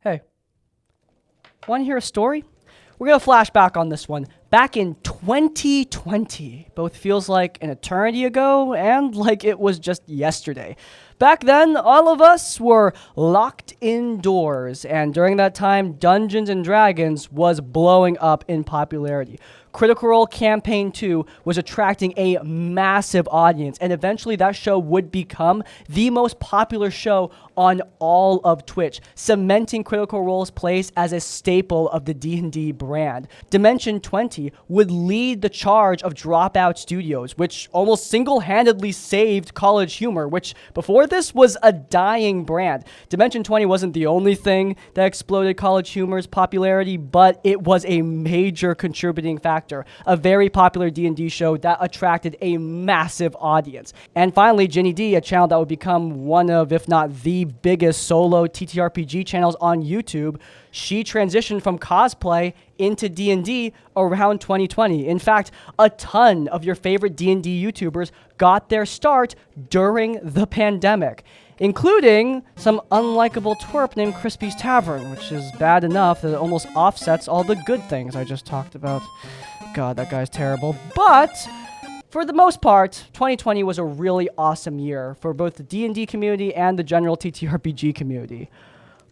Hey, want to hear a story? We're going to flash back on this one. Back in 2020, both feels like an eternity ago and like it was just yesterday. Back then, all of us were locked indoors, and during that time, Dungeons & Dragons was blowing up in popularity. Critical Role Campaign 2 was attracting a massive audience, and eventually that show would become the most popular show on all of Twitch, cementing Critical Role's place as a staple of the D&D brand. Dimension 20 would lead the charge of Dropout Studios, which almost single-handedly saved College Humor, which before this was a dying brand. Dimension 20 wasn't the only thing that exploded College Humor's popularity, but it was a major contributing factor. A very popular D&D show that attracted a massive audience. And finally, Ginny D, a channel that would become one of, if not the biggest solo TTRPG channels on YouTube, she transitioned from cosplay into D&D around 2020. In fact, a ton of your favorite D&D YouTubers got their start during the pandemic, including some unlikable twerp named Crispy's Tavern, which is bad enough that it almost offsets all the good things I just talked about. God, that guy's terrible. But for the most part, 2020 was a really awesome year for both the D&D community and the general TTRPG community.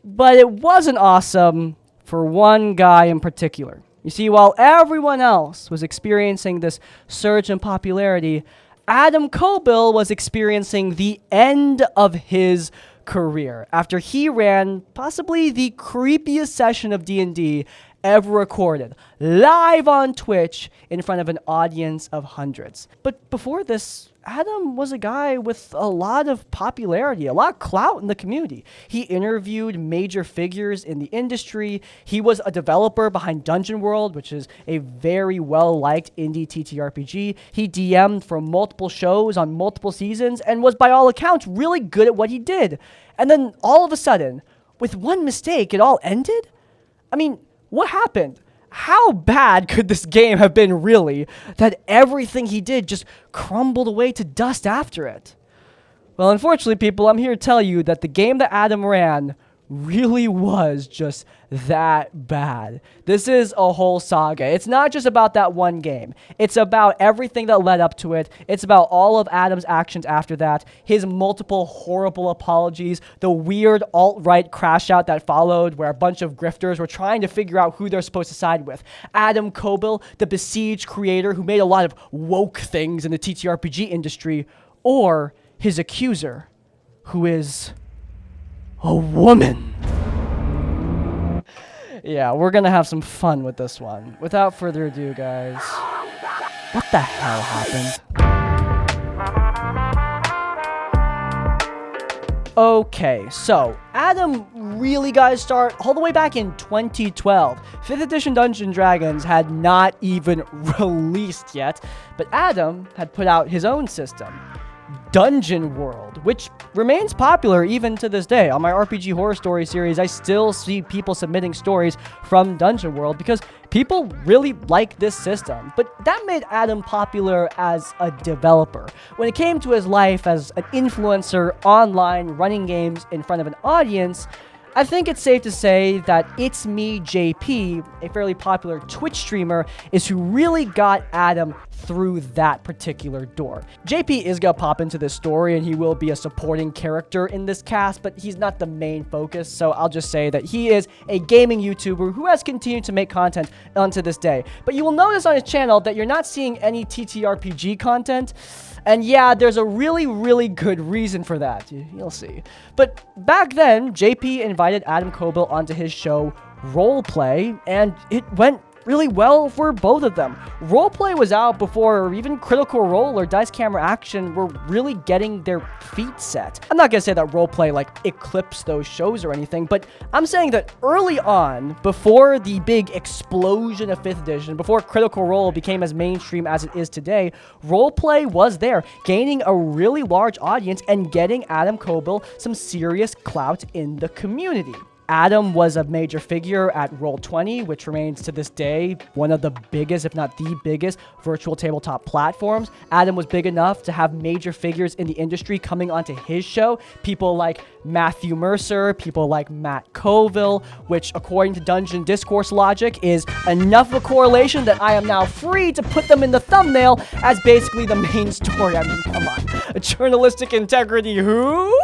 But it wasn't awesome for one guy in particular. You see, while everyone else was experiencing this surge in popularity, Adam Koebel was experiencing the end of his career after he ran possibly the creepiest session of D&D ever recorded, live on Twitch in front of an audience of hundreds. But before this, Adam was a guy with a lot of popularity, a lot of clout in the community. He interviewed major figures in the industry. He was a developer behind Dungeon World, which is a very well-liked indie TTRPG. He DM'd for multiple shows on multiple seasons and was, by all accounts, really good at what he did. And then, all of a sudden, with one mistake, it all ended? I mean, what happened? How bad could this game have been, really, that everything he did just crumbled away to dust after it? Well, unfortunately, people, I'm here to tell you that the game that Adam ran really was just that bad. This is a whole saga. It's not just about that one game. It's about everything that led up to it. It's about all of Adam's actions after that, his multiple horrible apologies, the weird alt-right crash out that followed where a bunch of grifters were trying to figure out who they're supposed to side with. Adam Koebel, the besieged creator who made a lot of woke things in the TTRPG industry, or his accuser, who is a woman. Yeah, we're gonna have some fun with this one. Without further ado, guys, what the hell happened? Okay, so Adam really got his start all the way back in 2012. 5th edition Dungeons & Dragons had not even released yet, but Adam had put out his own system, Dungeon World, which remains popular even to this day. On my RPG Horror Story series, I still see people submitting stories from Dungeon World because people really like this system. But that made Adam popular as a developer. When it came to his life as an influencer online running games in front of an audience, I think it's safe to say that It's Me JP, a fairly popular Twitch streamer, is who really got Adam through that particular door. JP is gonna pop into this story and he will be a supporting character in this cast, but he's not the main focus, so I'll just say that he is a gaming YouTuber who has continued to make content unto this day. But you will notice on his channel that you're not seeing any TTRPG content. And yeah, there's a really, really good reason for that. You'll see. But back then, JP invited Adam Koebel onto his show, Roleplay, and it went really well for both of them. Roleplay was out before even Critical Role or Dice Camera Action were really getting their feet set. I'm not gonna say that Roleplay eclipsed those shows or anything, but I'm saying that early on, before the big explosion of 5th edition, before Critical Role became as mainstream as it is today, Roleplay was there, gaining a really large audience and getting Adam Koebel some serious clout in the community. Adam was a major figure at Roll20, which remains to this day one of the biggest, if not the biggest, virtual tabletop platforms. Adam was big enough to have major figures in the industry coming onto his show. People like Matthew Mercer, people like Matt Koebel, which according to Dungeon Discourse logic is enough of a correlation that I am now free to put them in the thumbnail as basically the main story. I mean, come on. A journalistic integrity, who?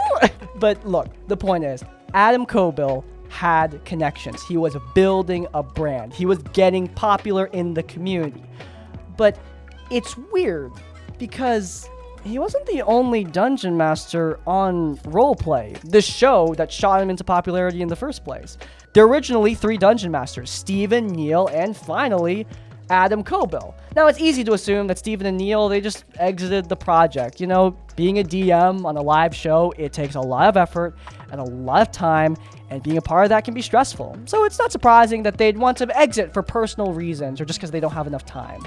But look, the point is, Adam Koebel had connections. He was building a brand. He was getting popular in the community. But it's weird because he wasn't the only dungeon master on Roleplay, this show that shot him into popularity in the first place. There were originally 3 dungeon masters, Steven, Neil, and finally, Adam Koebel. Now, it's easy to assume that Steven and Neil, they just exited the project. You know, being a DM on a live show, it takes a lot of effort and a lot of time, and being a part of that can be stressful. So it's not surprising that they'd want to exit for personal reasons or just because they don't have enough time.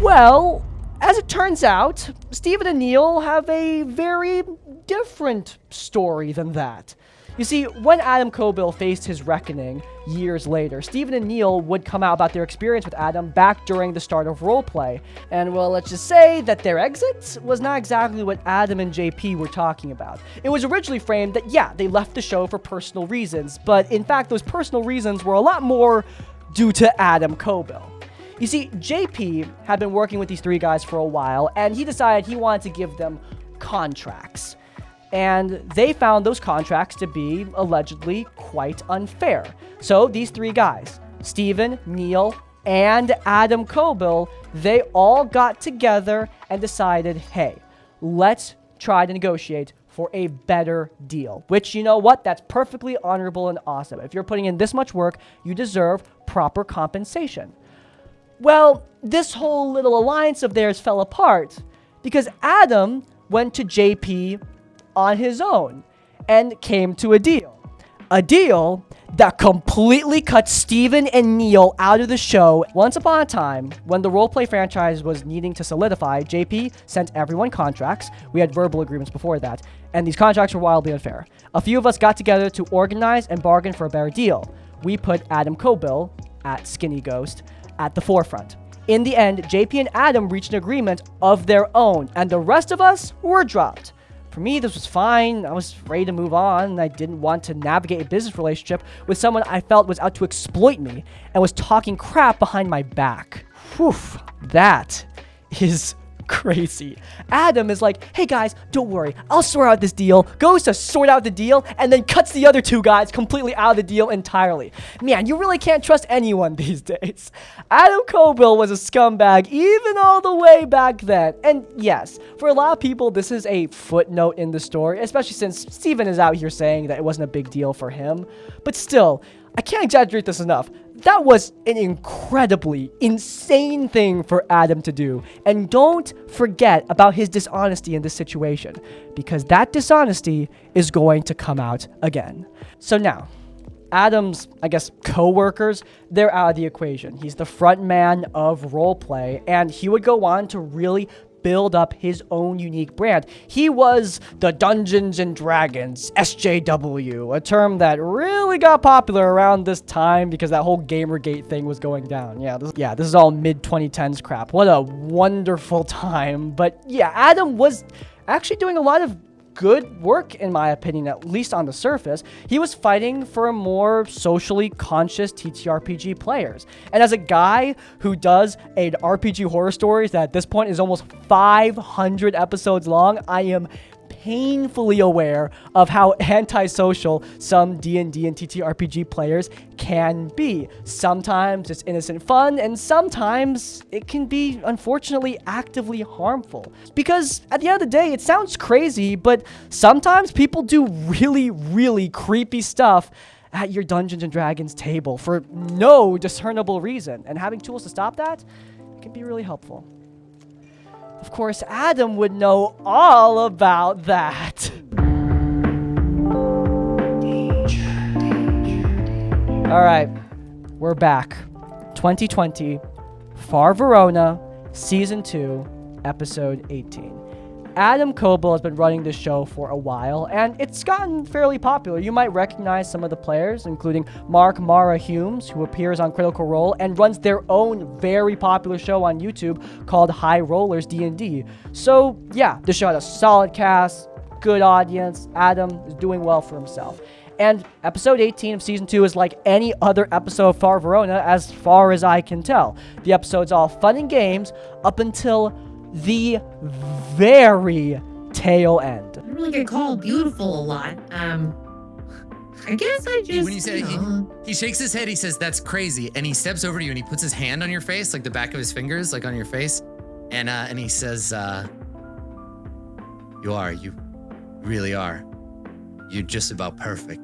Well, as it turns out, Steven and Neil have a very different story than that. You see, when Adam Koebel faced his reckoning years later, Steven and Neil would come out about their experience with Adam back during the start of Roleplay. And well, let's just say that their exit was not exactly what Adam and JP were talking about. It was originally framed that, yeah, they left the show for personal reasons, but in fact, those personal reasons were a lot more due to Adam Koebel. You see, JP had been working with these 3 guys for a while, and he decided he wanted to give them contracts. And they found those contracts to be allegedly quite unfair. So these 3 guys, Steven, Neil, and Adam Koebel, they all got together and decided, hey, let's try to negotiate for a better deal. Which, you know what? That's perfectly honorable and awesome. If you're putting in this much work, you deserve proper compensation. Well, this whole little alliance of theirs fell apart because Adam went to JP on his own and came to a deal. A deal that completely cut Steven and Neil out of the show. Once upon a time, when the roleplay franchise was needing to solidify, JP sent everyone contracts. We had verbal agreements before that, and these contracts were wildly unfair. A few of us got together to organize and bargain for a better deal. We put Adam Koebel, at Skinny Ghost, at the forefront. In the end, JP and Adam reached an agreement of their own, and the rest of us were dropped. For me, this was fine. I was ready to move on, and I didn't want to navigate a business relationship with someone I felt was out to exploit me and was talking crap behind my back. Whew, that is crazy. Adam is like, hey guys, don't worry, I'll sort out this deal, goes to sort out the deal, and then cuts the other 2 guys completely out of the deal entirely. Man, you really can't trust anyone these days. Adam Koebel was a scumbag even all the way back then. And yes, for a lot of people, this is a footnote in the story, especially since Steven is out here saying that it wasn't a big deal for him. But still, I can't exaggerate this enough. That was an incredibly insane thing for Adam to do. And don't forget about his dishonesty in this situation, because that dishonesty is going to come out again. So now, Adam's, I guess, co-workers, they're out of the equation. He's the front man of roleplay, and he would go on to really build up his own unique brand. He was the Dungeons and Dragons, SJW, a term that really got popular around this time because that whole Gamergate thing was going down. This is all mid-2010s crap. What a wonderful time. But yeah, Adam was actually doing a lot of good work, in my opinion, at least on the surface. He was fighting for more socially conscious TTRPG players. And as a guy who does an RPG horror stories that at this point is almost 500 episodes long, I am painfully aware of how antisocial some D&D and TTRPG players can be. Sometimes it's innocent fun, and sometimes it can be, unfortunately, actively harmful. Because at the end of the day, it sounds crazy, but sometimes people do really, really creepy stuff at your Dungeons and Dragons table for no discernible reason. And having tools to stop that can be really helpful. Of course, Adam would know all about that. All right, we're back. 2020, Far Verona, Season 2, Episode 18. Adam Koebel has been running this show for a while, and it's gotten fairly popular. You might recognize some of the players, including Mark Mara Humes, who appears on Critical Role and runs their own very popular show on YouTube called High Rollers D&D. So yeah, the show had a solid cast, good audience. Adam is doing well for himself. And episode 18 of season 2 is like any other episode of Far Verona as far as I can tell. The episode's all fun and games up until the very tail end. I don't really get called beautiful a lot. I guess I just, when you say he shakes his head, he says, "That's crazy," and he steps over to you and he puts his hand on your face, like the back of his fingers, like on your face, and he says, "You really are. You're just about perfect."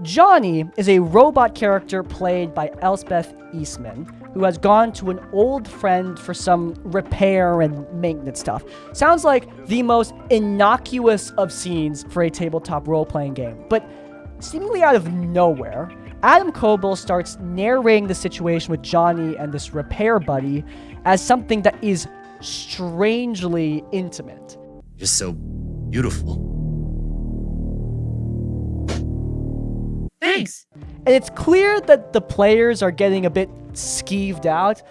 Johnny is a robot character played by Elspeth Eastman, who has gone to an old friend for some repair and maintenance stuff. Sounds like the most innocuous of scenes for a tabletop role-playing game, but seemingly out of nowhere, Adam Koebel starts narrating the situation with Johnny and this repair buddy as something that is strangely intimate. You're so beautiful. Thanks. And it's clear that the players are getting a bit skeeved out.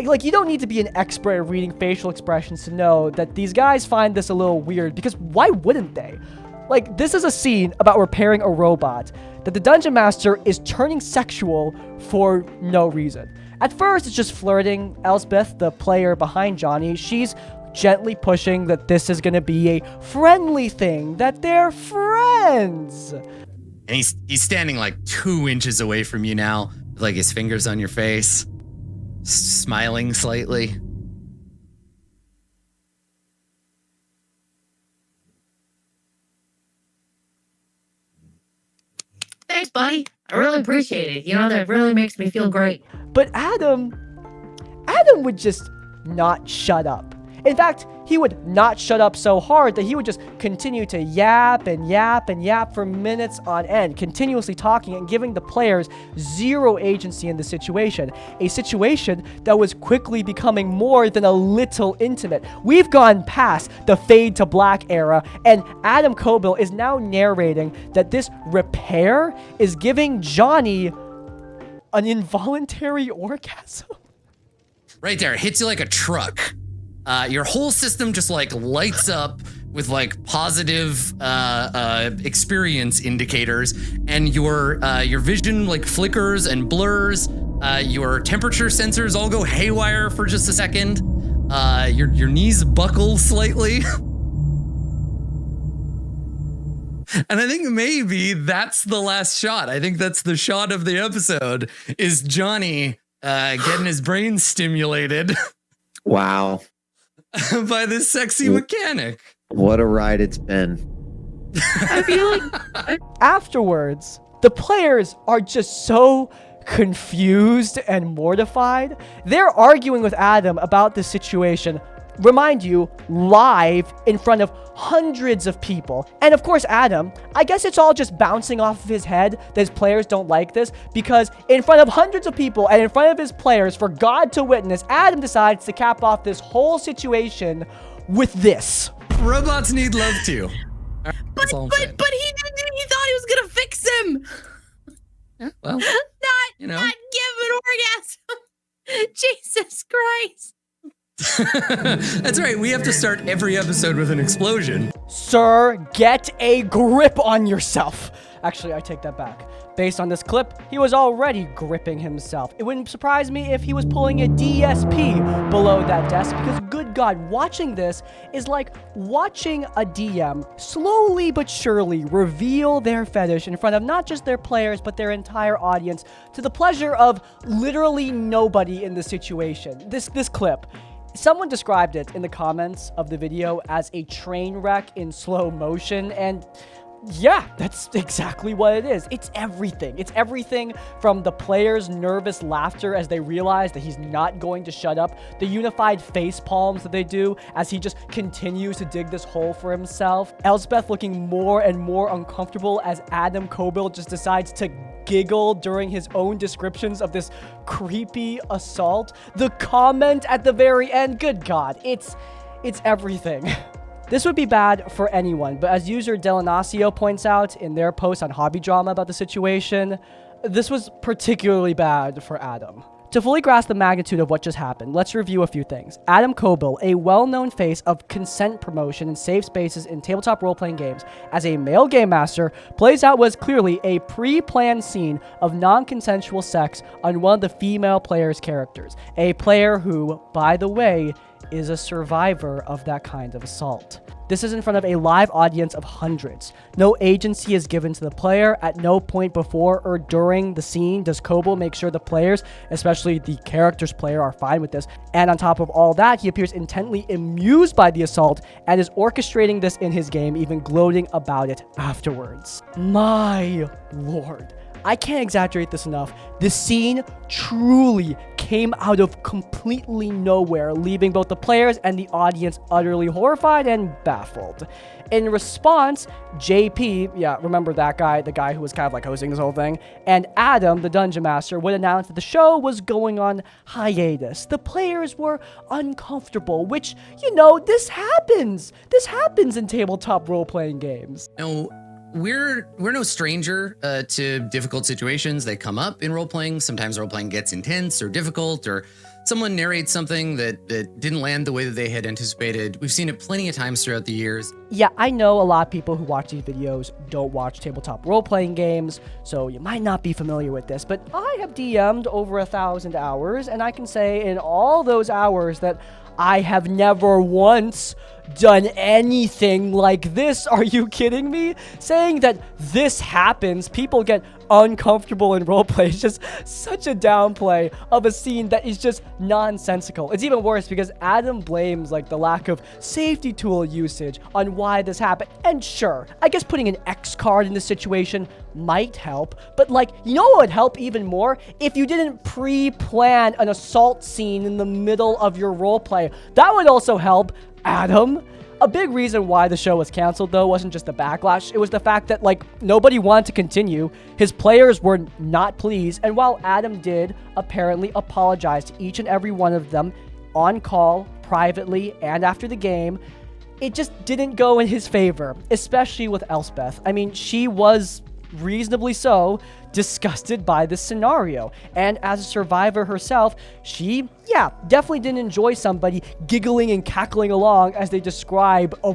Like, you don't need to be an expert at reading facial expressions to know that these guys find this a little weird, because why wouldn't they? Like, this is a scene about repairing a robot that the Dungeon Master is turning sexual for no reason. At first, it's just flirting. Elspeth, the player behind Johnny, she's gently pushing that this is going to be a friendly thing, that they're friends. And he's standing like 2 inches away from you now, with like his fingers on your face, smiling slightly. Thanks, buddy. I really appreciate it. You know, that really makes me feel great. But Adam would just not shut up. In fact, he would not shut up so hard that he would just continue to yap and yap and yap for minutes on end, continuously talking and giving the players zero agency in the situation. A situation that was quickly becoming more than a little intimate. We've gone past the fade to black era, and Adam Koebel is now narrating that this repair is giving Johnny an involuntary orgasm. Right there, it hits you like a truck. Your whole system just like lights up with like positive experience indicators, and your vision like flickers and blurs. Your temperature sensors all go haywire for just a second. Your knees buckle slightly. And I think maybe that's the last shot. I think that's the shot of the episode, is Johnny getting his brain stimulated. Wow. By this sexy mechanic. What a ride it's been. I feel like Afterwards, the players are just so confused and mortified. They're arguing with Adam about the situation, remind you, live in front of hundreds of people. And of course, Adam, I guess it's all just bouncing off of his head that his players don't like this, because in front of hundreds of people and in front of his players, for God to witness, Adam decides to cap off this whole situation with this. Robots need love too. but he thought he was gonna fix him. Yeah, well, Not you know. give an orgasm. Jesus Christ. That's right. We have to start every episode with an explosion. Sir, get a grip on yourself. Actually, I take that back. Based on this clip, he was already gripping himself. It wouldn't surprise me if he was pulling a DSP below that desk, because good God, watching this is like watching a DM slowly but surely reveal their fetish in front of not just their players, but their entire audience, to the pleasure of literally nobody in the situation. This clip, someone described it in the comments of the video as a train wreck in slow motion, and yeah, that's exactly what it is. It's everything. It's everything from the players' nervous laughter as they realize that he's not going to shut up, the unified face palms that they do as he just continues to dig this hole for himself, Elspeth looking more and more uncomfortable as Adam Koebel just decides to giggle during his own descriptions of this creepy assault, the comment at the very end, good God, it's everything. This would be bad for anyone, but as user Delanacio points out in their post on HobbbyDrama about the situation, this was particularly bad for Adam. To fully grasp the magnitude of what just happened, let's review a few things. Adam Koebel, a well-known face of consent promotion and safe spaces in tabletop role-playing games, as a male game master, plays out what was clearly a pre-planned scene of non-consensual sex on one of the female player's characters. A player who, by the way, is a survivor of that kind of assault. This is in front of a live audience of hundreds. No agency is given to the player. At no point before or during the scene does Koebel make sure the players, especially the character's player, are fine with this. And on top of all that, he appears intently amused by the assault and is orchestrating this in his game, even gloating about it afterwards. My lord. I can't exaggerate this enough. This scene truly came out of completely nowhere, leaving both the players and the audience utterly horrified and baffled. In response, JP, yeah, remember that guy, the guy who was kind of like hosting this whole thing, and Adam, the Dungeon Master, would announce that the show was going on hiatus. The players were uncomfortable, which, you know, this happens. This happens in tabletop role-playing games. No. We're no stranger to difficult situations that come up in role-playing. Sometimes role-playing gets intense or difficult, or someone narrates something that didn't land the way that they had anticipated. We've seen it plenty of times throughout the years. Yeah, I know a lot of people who watch these videos don't watch tabletop role-playing games, so you might not be familiar with this, but I have DM'd over 1,000 hours, and I can say in all those hours that I have never once done anything like this. Are you kidding me? Saying that this happens, people get uncomfortable in roleplay, is just such a downplay of a scene that is just nonsensical. It's even worse because Adam blames like the lack of safety tool usage on why this happened. And sure, I guess putting an X card in this situation might help, but like, you know what would help even more? If you didn't pre-plan an assault scene in the middle of your roleplay. That would also help, Adam. A big reason why the show was canceled, though, wasn't just the backlash. It was the fact that, like, nobody wanted to continue. His players were not pleased. And while Adam did apparently apologize to each and every one of them on call, privately, and after the game, it just didn't go in his favor, especially with Elspeth. I mean, she was reasonably so disgusted by this scenario, and as a survivor herself, she definitely didn't enjoy somebody giggling and cackling along as they describe a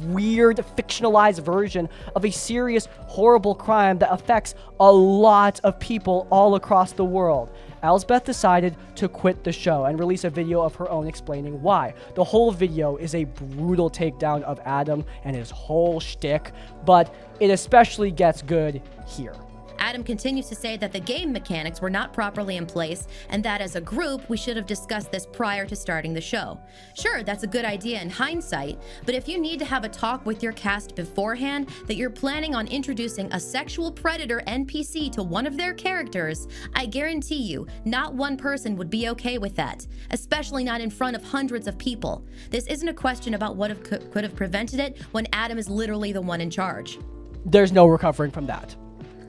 weird fictionalized version of a serious horrible crime that affects a lot of people all across the world. Elsbeth decided to quit the show and release a video of her own explaining why. The whole video is a brutal takedown of Adam and his whole shtick, but it especially gets good here. Adam continues to say that the game mechanics were not properly in place and that as a group, we should have discussed this prior to starting the show. Sure, that's a good idea in hindsight, but if you need to have a talk with your cast beforehand that you're planning on introducing a sexual predator NPC to one of their characters, I guarantee you, not one person would be okay with that, especially not in front of hundreds of people. This isn't a question about what could have prevented it when Adam is literally the one in charge. There's no recovering from that.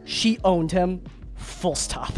She owned him, full stop.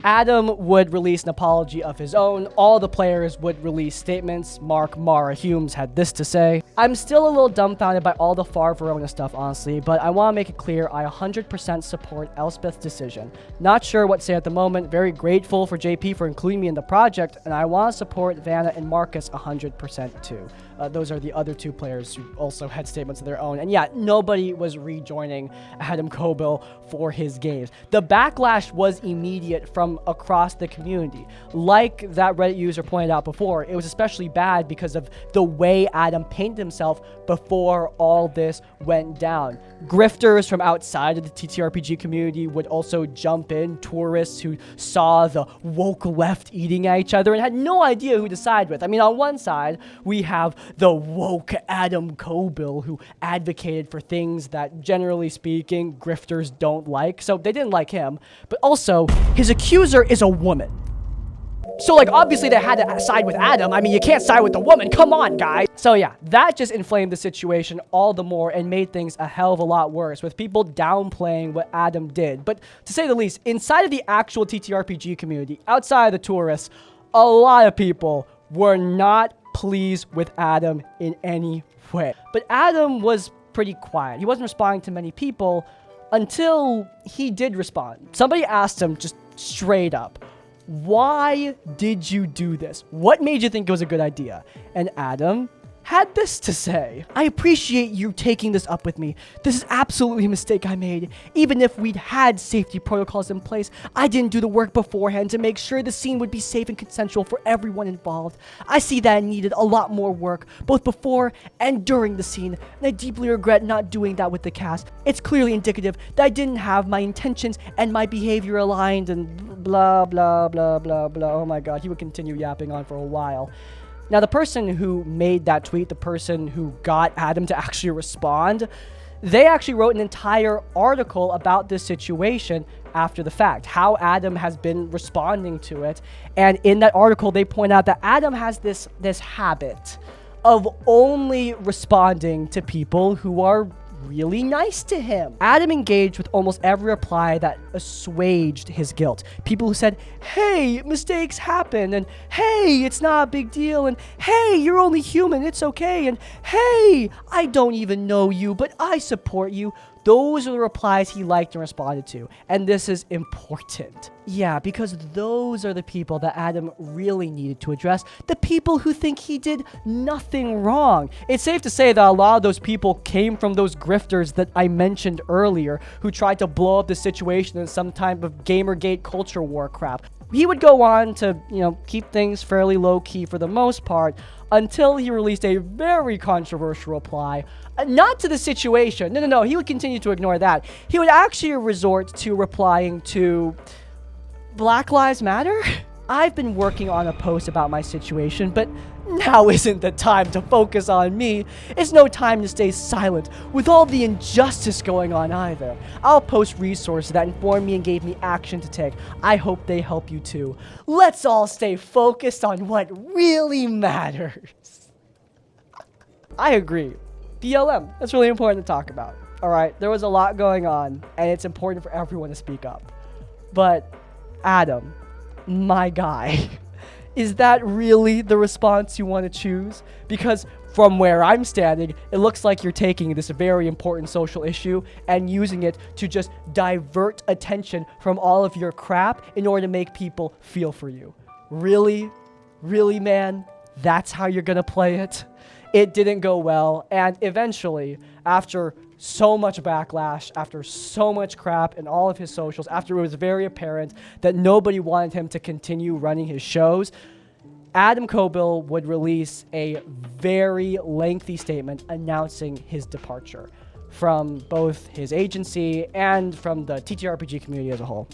Adam would release an apology of his own. All the players would release statements. Mark Mara Humes had this to say. I'm still a little dumbfounded by all the Far Verona stuff, honestly, but I want to make it clear I 100% support Elspeth's decision. Not sure what to say at the moment. Very grateful for JP for including me in the project, and I want to support Vanna and Marcus 100% too. Those are the other two players who also had statements of their own. And yeah, nobody was rejoining Adam Koebel for his games. The backlash was immediate from across the community. Like that Reddit user pointed out before, it was especially bad because of the way Adam painted himself before all this went down. Grifters from outside of the TTRPG community would also jump in, tourists who saw the woke left eating at each other and had no idea who to side with. I mean, on one side, we have the woke Adam Koebel who advocated for things that, generally speaking, grifters don't like, so they didn't like him. But also, his accuser is a woman. So, like, obviously they had to side with Adam. I mean, you can't side with the woman. Come on, guys. So, yeah, that just inflamed the situation all the more and made things a hell of a lot worse, with people downplaying what Adam did. But to say the least, inside of the actual TTRPG community, outside of the tourists, a lot of people were not pleased with Adam in any quit. But Adam was pretty quiet. He wasn't responding to many people until he did respond. Somebody asked him just straight up, why did you do this? What made you think it was a good idea? And Adam had this to say. I appreciate you taking this up with me. This is absolutely a mistake I made. Even if we'd had safety protocols in place, I didn't do the work beforehand to make sure the scene would be safe and consensual for everyone involved. I see that it needed a lot more work, both before and during the scene, and I deeply regret not doing that with the cast. It's clearly indicative that I didn't have my intentions and my behavior aligned and blah, blah, blah, blah, blah. Oh my god, he would continue yapping on for a while. Now, the person who made that tweet, the person who got Adam to actually respond, they actually wrote an entire article about this situation after the fact, how Adam has been responding to it. And in that article, they point out that Adam has this habit of only responding to people who are really nice to him. Adam engaged with almost every reply that assuaged his guilt. People who said, hey, mistakes happen, and hey, it's not a big deal, and hey, you're only human, it's okay, and hey, I don't even know you, but I support you. Those are the replies he liked and responded to. And this is important. Yeah, because those are the people that Adam really needed to address. The people who think he did nothing wrong. It's safe to say that a lot of those people came from those grifters that I mentioned earlier who tried to blow up the situation in some type of Gamergate culture war crap. He would go on to, keep things fairly low-key for the most part until he released a very controversial reply. Not to the situation. No. He would continue to ignore that. He would actually resort to replying to Black Lives Matter? I've been working on a post about my situation, but now isn't the time to focus on me. It's no time to stay silent with all the injustice going on either. I'll post resources that informed me and gave me action to take. I hope they help you too. Let's all stay focused on what really matters. I agree. BLM, that's really important to talk about. All right, there was a lot going on, and it's important for everyone to speak up. But Adam, my guy, is that really the response you want to choose? Because from where I'm standing, it looks like you're taking this very important social issue and using it to just divert attention from all of your crap in order to make people feel for you. Really? Really, man? That's how you're gonna play it? It didn't go well, and eventually, after so much backlash, after so much crap in all of his socials, after it was very apparent that nobody wanted him to continue running his shows, Adam Koebel would release a very lengthy statement announcing his departure from both his agency and from the TTRPG community as a whole.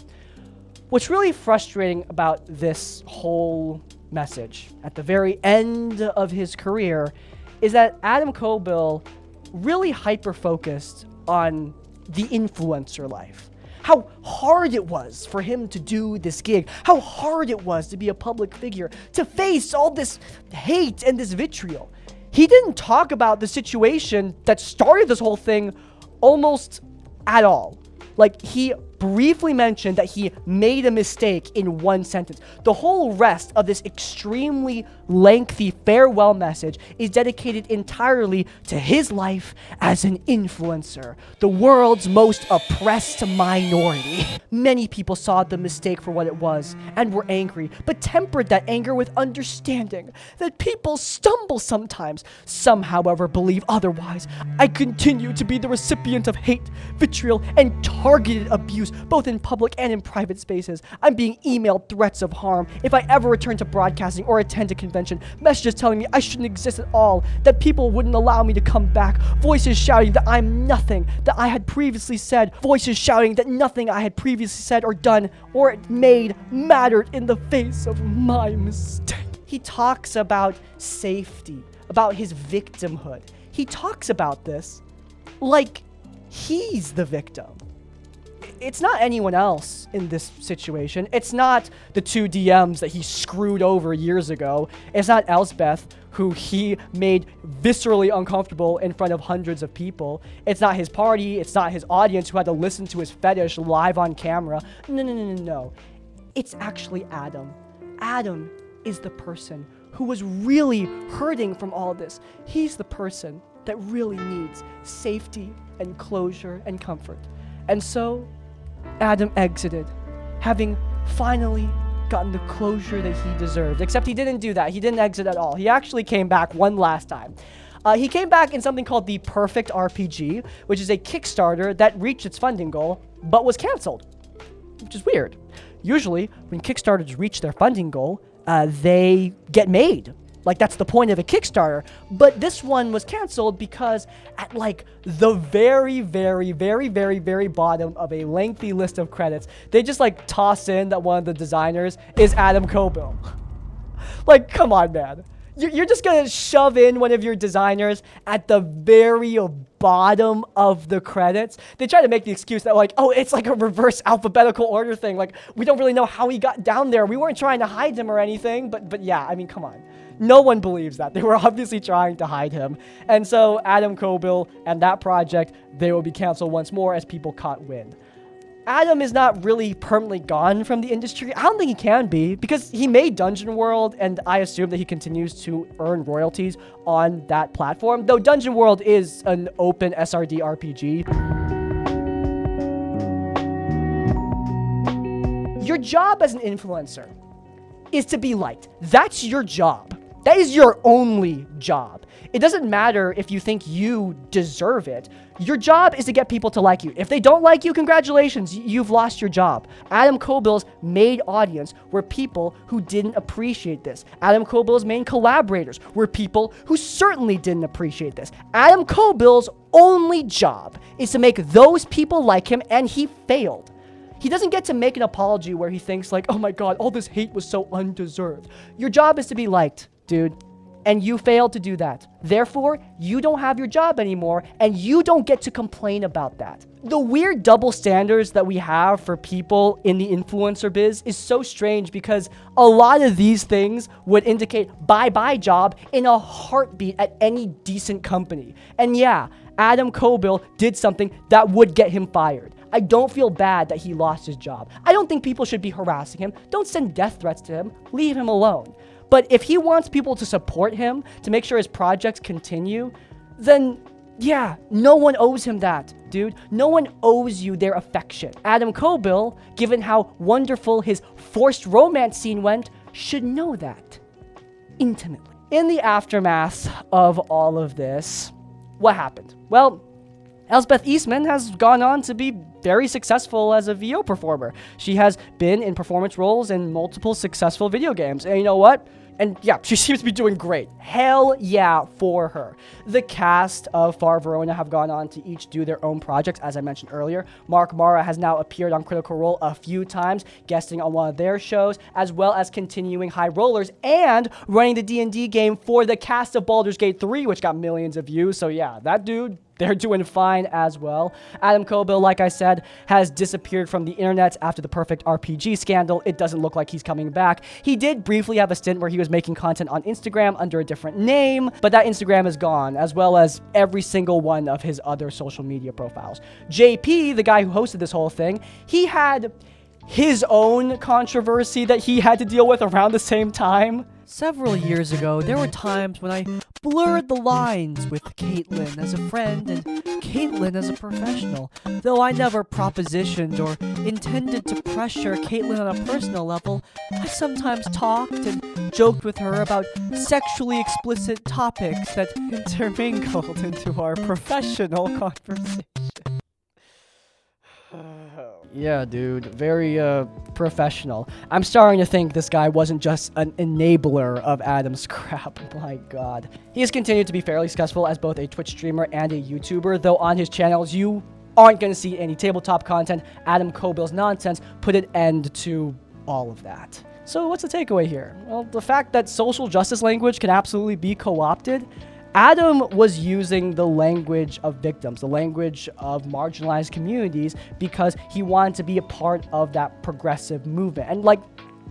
What's really frustrating about this whole message at the very end of his career is that Adam Koebel really hyper-focused on the influencer life. How hard it was for him to do this gig. How hard it was to be a public figure, to face all this hate and this vitriol. He didn't talk about the situation that started this whole thing almost at all. Like, he briefly mentioned that he made a mistake in one sentence. The whole rest of this extremely lengthy farewell message is dedicated entirely to his life as an influencer, the world's most oppressed minority. Many people saw the mistake for what it was and were angry, but tempered that anger with understanding that people stumble sometimes. Some, however, believe otherwise. I continue to be the recipient of hate, vitriol, and targeted abuse, both in public and in private spaces. I'm being emailed threats of harm if I ever return to broadcasting or attend a convention, messages telling me I shouldn't exist at all, that people wouldn't allow me to come back, voices shouting that I'm nothing that I had previously said, voices shouting that nothing I had previously said or done or made mattered in the face of my mistake. He talks about safety, about his victimhood. He talks about this like he's the victim. It's not anyone else in this situation. It's not the two DMs that he screwed over years ago. It's not Elsbeth, who he made viscerally uncomfortable in front of hundreds of people. It's not his party. It's not his audience who had to listen to his fetish live on camera. No. It's actually Adam. Adam is the person who was really hurting from all this. He's the person that really needs safety and closure and comfort. And so, Adam exited, having finally gotten the closure that he deserved. Except he didn't do that. He didn't exit at all. He actually came back one last time. He came back in something called the Perfect RPG, which is a Kickstarter that reached its funding goal, but was canceled, which is weird. Usually, when Kickstarters reach their funding goal, they get made. Like, that's the point of a Kickstarter. But this one was canceled because at, like, the very, very, very, very, very bottom of a lengthy list of credits, they just, like, toss in that one of the designers is Adam Koebel. Like, come on, man. You're just going to shove in one of your designers at the very bottom of the credits. They try to make the excuse that, like, oh, it's like a reverse alphabetical order thing. Like, we don't really know how he got down there. We weren't trying to hide him or anything. But yeah, I mean, come on. No one believes that. They were obviously trying to hide him. And so Adam Koebel and that project, they will be canceled once more as people caught wind. Adam is not really permanently gone from the industry. I don't think he can be, because he made Dungeon World, and I assume that he continues to earn royalties on that platform, though Dungeon World is an open SRD RPG. Your job as an influencer is to be liked. That's your job. That is your only job. It doesn't matter if you think you deserve it. Your job is to get people to like you. If they don't like you, congratulations, you've lost your job. Adam Koebel's main audience were people who didn't appreciate this. Adam Koebel's main collaborators were people who certainly didn't appreciate this. Adam Koebel's only job is to make those people like him, and he failed. He doesn't get to make an apology where he thinks like, oh my god, all this hate was so undeserved. Your job is to be liked, dude. And you failed to do that. Therefore, you don't have your job anymore, and you don't get to complain about that. The weird double standards that we have for people in the influencer biz is so strange, because a lot of these things would indicate bye-bye job in a heartbeat at any decent company. And yeah, Adam Koebel did something that would get him fired. I don't feel bad that he lost his job. I don't think people should be harassing him. Don't send death threats to him. Leave him alone. But if he wants people to support him, to make sure his projects continue, then yeah, no one owes him that, dude. No one owes you their affection. Adam Koebel, given how wonderful his forced romance scene went, should know that intimately. In the aftermath of all of this, what happened? Well, Elsbeth Eastman has gone on to be very successful as a VO performer. She has been in performance roles in multiple successful video games. And you know what? And yeah, she seems to be doing great. Hell yeah for her. The cast of Far Verona have gone on to each do their own projects, as I mentioned earlier. Mark Mara has now appeared on Critical Role a few times, guesting on one of their shows, as well as continuing High Rollers and running the D&D game for the cast of Baldur's Gate 3, which got millions of views. So yeah, that dude, they're doing fine as well. Adam Koebel, like I said, has disappeared from the internet after the Perfect RPG scandal. It doesn't look like he's coming back. He did briefly have a stint where he was making content on Instagram under a different name, but that Instagram is gone, as well as every single one of his other social media profiles. JP, the guy who hosted this whole thing, he had his own controversy that he had to deal with around the same time. Several years ago, there were times when I blurred the lines with Caitlin as a friend and Caitlin as a professional. Though I never propositioned or intended to pressure Caitlin on a personal level, I sometimes talked and joked with her about sexually explicit topics that intermingled into our professional conversation. Yeah, dude. Very, professional. I'm starting to think this guy wasn't just an enabler of Adam's crap. My god. He has continued to be fairly successful as both a Twitch streamer and a YouTuber, though on his channels you aren't going to see any tabletop content. Adam Koebel's nonsense put an end to all of that. So what's the takeaway here? Well, the fact that social justice language can absolutely be co-opted. Adam was using the language of victims, the language of marginalized communities, because he wanted to be a part of that progressive movement. And, like,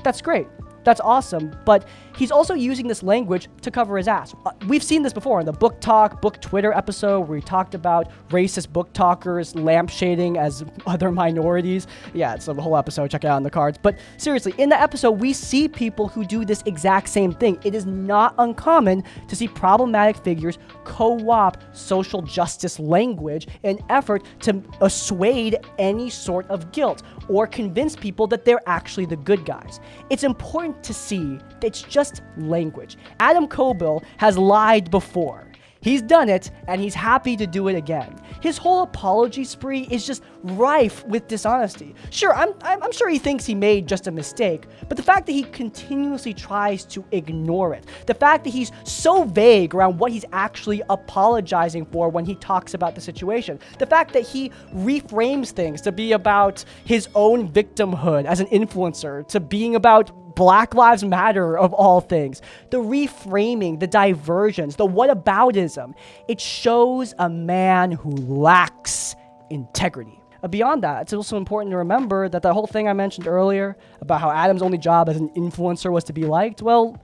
that's great. That's awesome, but he's also using this language to cover his ass. We've seen this before in the Book Talk, Book Twitter episode where we talked about racist book talkers lampshading as other minorities. Yeah, it's a whole episode, check it out in the cards. But seriously, in the episode, we see people who do this exact same thing. It is not uncommon to see problematic figures co-opt social justice language in an effort to assuage any sort of guilt or convince people that they're actually the good guys. It's important to see that it's just language. Adam Koebel has lied before. He's done it, and he's happy to do it again. His whole apology spree is just rife with dishonesty. Sure, I'm sure he thinks he made just a mistake, but the fact that he continuously tries to ignore it, the fact that he's so vague around what he's actually apologizing for when he talks about the situation, the fact that he reframes things to be about his own victimhood as an influencer, to being about Black Lives Matter of all things, the reframing, the diversions, the whataboutism, it shows a man who lacks integrity. Beyond that, it's also important to remember that the whole thing I mentioned earlier about how Adam's only job as an influencer was to be liked, well,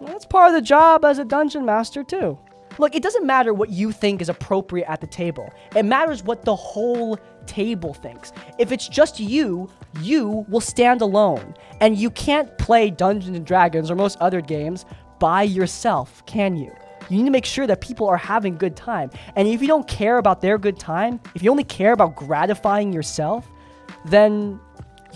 that's part of the job as a dungeon master too. Look, it doesn't matter what you think is appropriate at the table. It matters what the whole table thinks. If it's just you will stand alone. And you can't play Dungeons and Dragons or most other games by yourself, can you? You need to make sure that people are having good time. And if you don't care about their good time, if you only care about gratifying yourself, then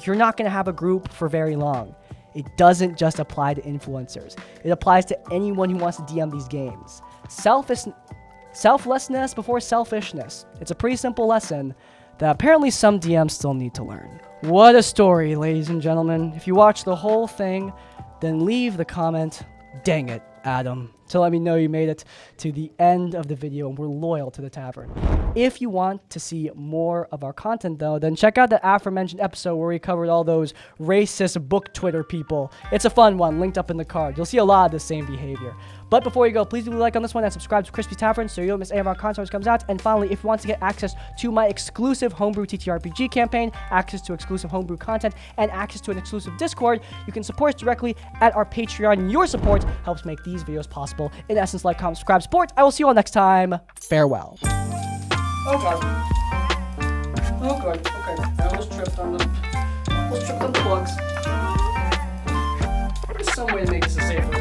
you're not going to have a group for very long. It doesn't just apply to influencers. It applies to anyone who wants to DM these games. Selflessness before selfishness. It's a pretty simple lesson that apparently some DMs still need to learn. What a story, ladies and gentlemen. If you watch the whole thing, then leave the comment, "Dang it, Adam," to let me know you made it to the end of the video and were loyal to the tavern. If you want to see more of our content, though, then check out the aforementioned episode where we covered all those racist book Twitter people. It's a fun one, linked up in the card. You'll see a lot of the same behavior. But before you go, please do like on this one and subscribe to Crispy's Tavern so you don't miss any of our content as it comes out. And finally, if you want to get access to my exclusive homebrew TTRPG campaign, access to exclusive homebrew content, and access to an exclusive Discord, you can support us directly at our Patreon. Your support helps make these videos possible. In essence, like, comment, subscribe, support. I will see you all next time. Farewell. Oh god. Oh god. Okay. I almost tripped on the plugs. There's some way to make this a safer